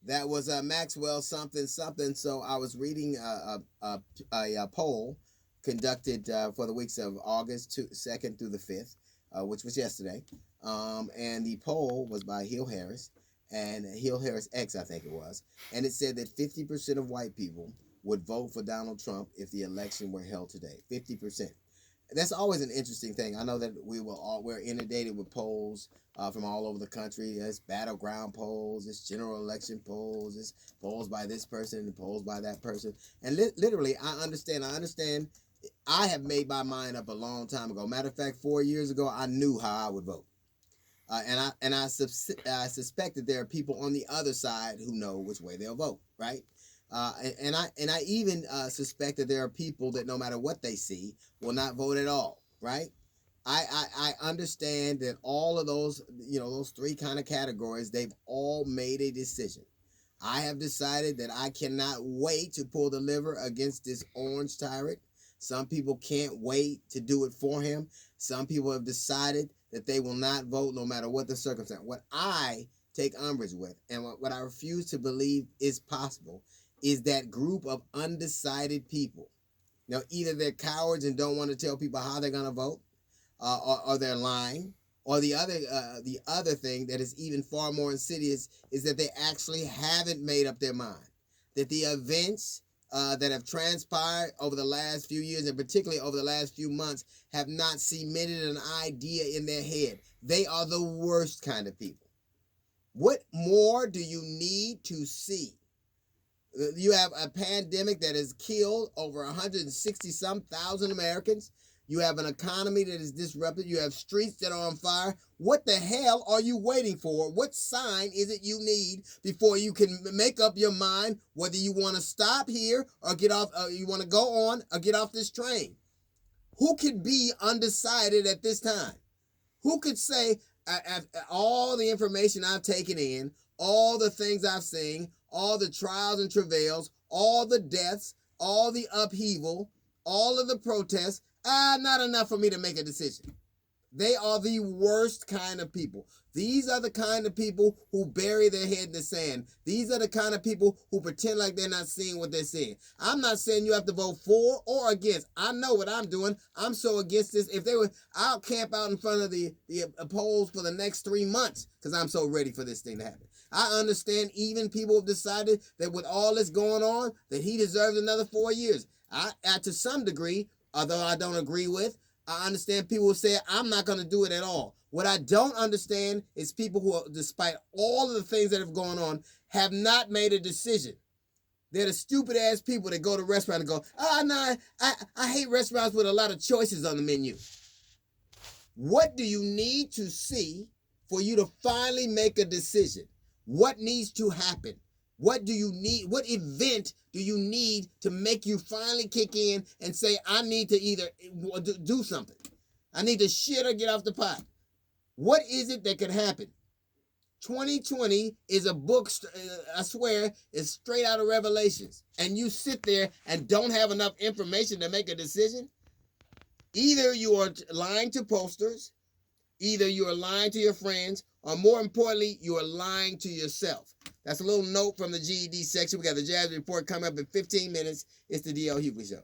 That was Maxwell something something. So I was reading a poll conducted for the weeks of August 2nd through the 5th, which was yesterday. And the poll was by Hill Harris and Hill Harris X, I think it was. And it said that 50% of white people would vote for Donald Trump if the election were held today. 50%. That's always an interesting thing. I know that we're inundated with polls from all over the country. It's battleground polls, it's general election polls, it's polls by this person and polls by that person. And literally, I understand. I have made my mind up a long time ago. Matter of fact, 4 years ago, I knew how I would vote. I suspect that there are people on the other side who know which way they'll vote, right? I even suspect that there are people that no matter what they see will not vote at all, right? I understand that all of those, those three kind of categories, they've all made a decision. I have decided that I cannot wait to pull the lever against this orange tyrant. Some people can't wait to do it for him. Some people have decided that they will not vote no matter what the circumstance. What I take umbrage with and what I refuse to believe is possible is that group of undecided people. Now, either they're cowards and don't want to tell people how they're going to vote, or they're lying, or the other thing that is even far more insidious is that they actually haven't made up their mind. That the events that have transpired over the last few years, and particularly over the last few months, have not cemented an idea in their head. They are the worst kind of people. What more do you need to see? You have a pandemic that has killed over 160-some thousand Americans. You have an economy that is disrupted. You have streets that are on fire. What the hell are you waiting for? What sign is it you need before you can make up your mind whether you want to stop here or get off, you want to go on or get off this train? Who could be undecided at this time? Who could say, all the information I've taken in, all the things I've seen, all the trials and travails, all the deaths, all the upheaval, all of the protests, not enough for me to make a decision. They are the worst kind of people. These are the kind of people who bury their head in the sand. These are the kind of people who pretend like they're not seeing what they're seeing. I'm not saying you have to vote for or against. I know what I'm doing. I'm so against this. I'll camp out in front of the polls for the next 3 months because I'm so ready for this thing to happen. I understand even people have decided that with all this going on, that he deserves another 4 years. To some degree, although I don't agree with, I understand people who say, I'm not going to do it at all. What I don't understand is people who, despite all of the things that have gone on, have not made a decision. They're the stupid-ass people that go to restaurants and go, no, I hate restaurants with a lot of choices on the menu. What do you need to see for you to finally make a decision? What needs to happen? What do you need? What event do you need to make you finally kick in and say, I need to either do something? I need to shit or get off the pot. What is it that could happen? 2020 is a book, I swear, it's straight out of Revelations. And you sit there and don't have enough information to make a decision? Either you are lying to posters, either you are lying to your friends, or more importantly, you are lying to yourself. That's a little note from the GED section. We got the Jazz Report coming up in 15 minutes. It's the D.L. Hughley Show.